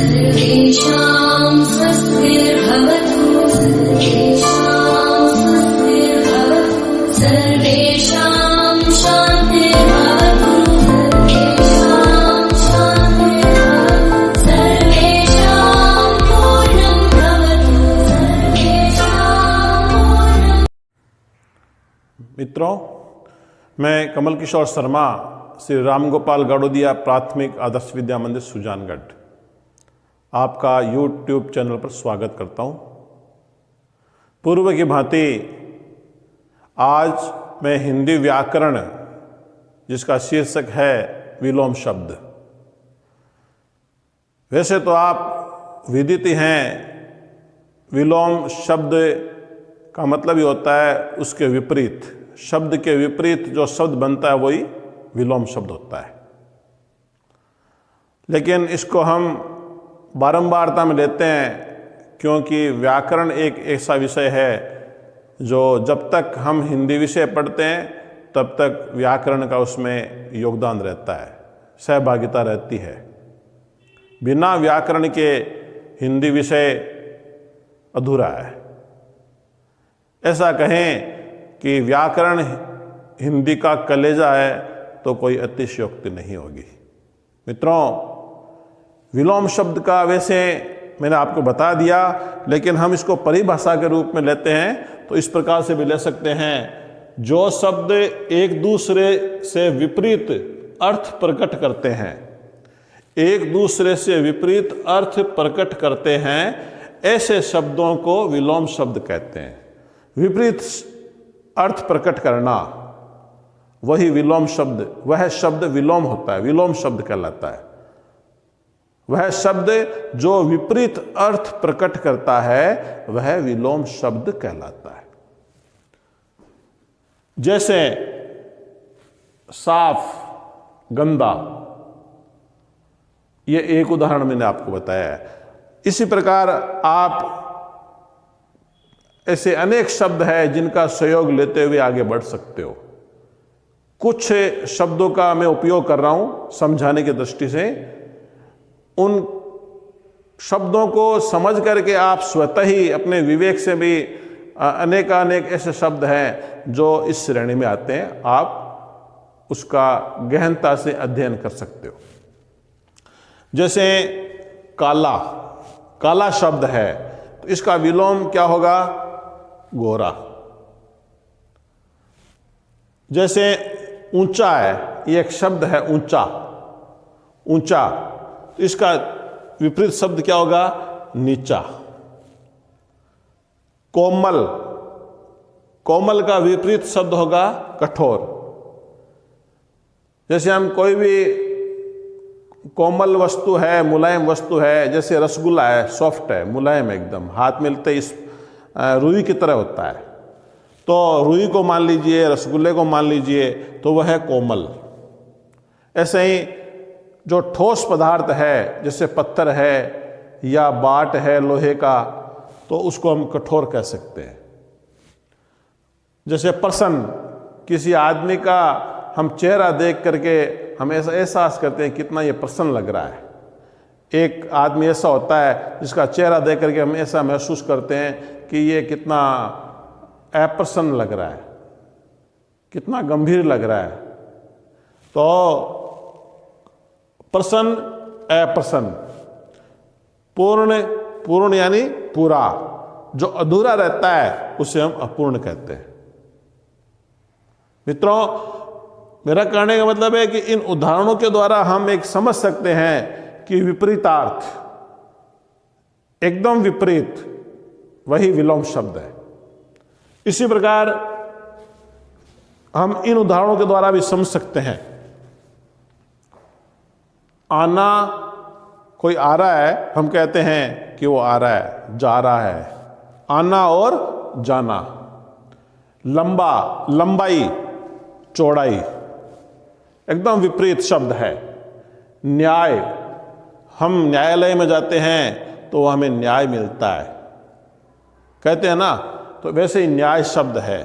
सर्वेषां स्वस्तिर्भवतु सर्वेषां शान्तिर्भवतु सर्वेषां पूर्णं भवतु मित्रों, मैं कमल किशोर शर्मा श्री रामगोपाल गाड़ोदिया प्राथमिक आदर्श विद्या मंदिर सुजानगढ़ आपका YouTube चैनल पर स्वागत करता हूं। पूर्व की भांति आज मैं हिंदी व्याकरण जिसका शीर्षक है विलोम शब्द। वैसे तो आप विदित ही हैं, विलोम शब्द का मतलब ही होता है उसके विपरीत। शब्द के विपरीत जो शब्द बनता है वही विलोम शब्द होता है। लेकिन इसको हम बारंबारता में लेते हैं क्योंकि व्याकरण एक ऐसा विषय है जो जब तक हम हिंदी विषय पढ़ते हैं तब तक व्याकरण का उसमें योगदान रहता है, सहभागिता रहती है। बिना व्याकरण के हिंदी विषय अधूरा है। ऐसा कहें कि व्याकरण हिंदी का कलेजा है तो कोई अतिशयोक्ति नहीं होगी। मित्रों, विलोम शब्द का वैसे मैंने आपको बता दिया, लेकिन हम इसको परिभाषा के रूप में लेते हैं तो इस प्रकार से भी ले सकते हैं, जो शब्द एक दूसरे से विपरीत अर्थ प्रकट करते हैं, एक दूसरे से विपरीत अर्थ प्रकट करते हैं, ऐसे शब्दों को विलोम शब्द कहते हैं। विपरीत अर्थ प्रकट करना वही विलोम शब्द, वह शब्द विलोम होता है, विलोम शब्द कहलाता है। वह शब्द जो विपरीत अर्थ प्रकट करता है वह विलोम शब्द कहलाता है। जैसे साफ, गंदा, ये एक उदाहरण मैंने आपको बताया है। इसी प्रकार आप ऐसे अनेक शब्द हैं जिनका सहयोग लेते हुए आगे बढ़ सकते हो। कुछ शब्दों का मैं उपयोग कर रहा हूं समझाने की दृष्टि से। उन शब्दों को समझ करके आप स्वतः ही अपने विवेक से भी अनेकानेक ऐसे शब्द हैं जो इस श्रेणी में आते हैं, आप उसका गहनता से अध्ययन कर सकते हो। जैसे काला, काला शब्द है तो इसका विलोम क्या होगा? गोरा। जैसे ऊंचा है, ये एक शब्द है ऊंचा, ऊंचा, तो इसका विपरीत शब्द क्या होगा? नीचा। कोमल, कोमल का विपरीत शब्द होगा कठोर। जैसे हम कोई भी कोमल वस्तु है, मुलायम वस्तु है, जैसे रसगुल्ला है, सॉफ्ट है, मुलायम है एकदम, हाथ मिलते इस रुई की तरह होता है। तो रुई को मान लीजिए, रसगुल्ले को मान लीजिए, तो वह है कोमल। ऐसे ही जो ठोस पदार्थ है, जैसे पत्थर है या बाट है लोहे का, तो उसको हम कठोर कह सकते हैं। जैसे प्रसन्न, किसी आदमी का हम चेहरा देख करके हम ऐसा एहसास करते हैं कितना ये प्रसन्न लग रहा है। एक आदमी ऐसा होता है जिसका चेहरा देख करके हम ऐसा महसूस करते हैं कि ये कितना अप्रसन्न लग रहा है, कितना गंभीर लग रहा है। तो प्रसन्न, अप्रसन्न, पूर्ण, पूर्ण यानी पूरा, जो अधूरा रहता है उसे हम अपूर्ण कहते हैं। मित्रों, मेरा कहने का मतलब है कि इन उदाहरणों के द्वारा हम एक समझ सकते हैं कि विपरीतार्थ, एकदम विपरीत, वही विलोम शब्द है। इसी प्रकार हम इन उदाहरणों के द्वारा भी समझ सकते हैं। आना, कोई आ रहा है, हम कहते हैं कि वो आ रहा है, जा रहा है। आना और जाना। लंबा, लंबाई, चौड़ाई, एकदम विपरीत शब्द है। न्याय, हम न्यायालय में जाते हैं तो हमें न्याय मिलता है, कहते हैं ना, तो वैसे ही न्याय शब्द है।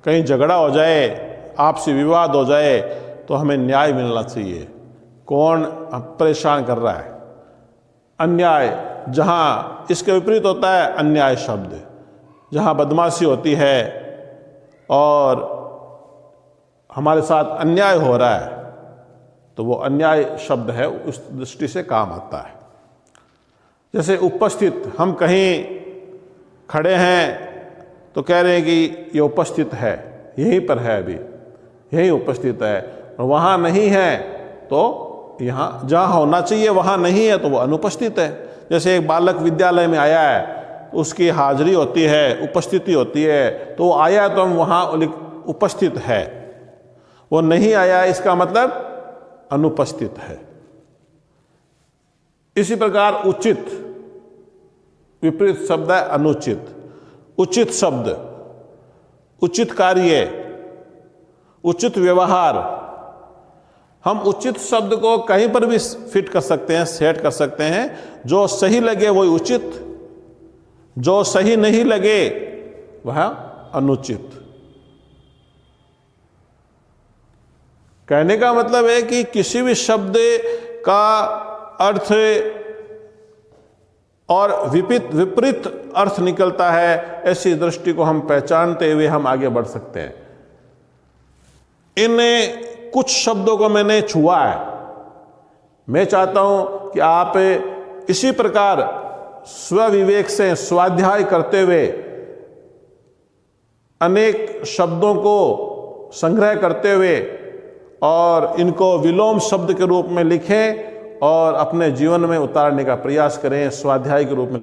कहीं झगड़ा हो जाए, आपसी विवाद हो जाए तो हमें न्याय मिलना चाहिए। कौन परेशान कर रहा है, अन्याय, जहाँ इसके विपरीत होता है अन्याय शब्द। जहाँ बदमाशी होती है और हमारे साथ अन्याय हो रहा है तो वो अन्याय शब्द है, उस दृष्टि से काम आता है। जैसे उपस्थित, हम कहीं खड़े हैं तो कह रहे हैं कि ये उपस्थित है, यहीं पर है, अभी यहीं उपस्थित है, और वहाँ नहीं है तो यहाँ जहाँ होना चाहिए वहाँ नहीं है तो वो अनुपस्थित है। जैसे एक बालक विद्यालय में आया है, उसकी हाजिरी होती है, उपस्थिति होती है, तो वो आया है तो हम वहाँ उपस्थित है, वो नहीं आया इसका मतलब अनुपस्थित है। इसी प्रकार उचित, विपरीत शब्द है अनुचित। उचित शब्द, उचित कार्य, उचित व्यवहार। हम उचित शब्द को कहीं पर भी फिट कर सकते हैं, सेट कर सकते हैं। जो सही लगे वही उचित, जो सही नहीं लगे वह अनुचित। कहने का मतलब है कि किसी भी शब्द का अर्थ और विपरीत अर्थ निकलता है, ऐसी दृष्टि को हम पहचानते हुए हम आगे बढ़ सकते हैं। इन कुछ शब्दों को मैंने छुआ है। मैं चाहता हूं कि आप इसी प्रकार स्वविवेक से स्वाध्याय करते हुए अनेक शब्दों को संग्रह करते हुए और इनको विलोम शब्द के रूप में लिखें और अपने जीवन में उतारने का प्रयास करें, स्वाध्याय के रूप में।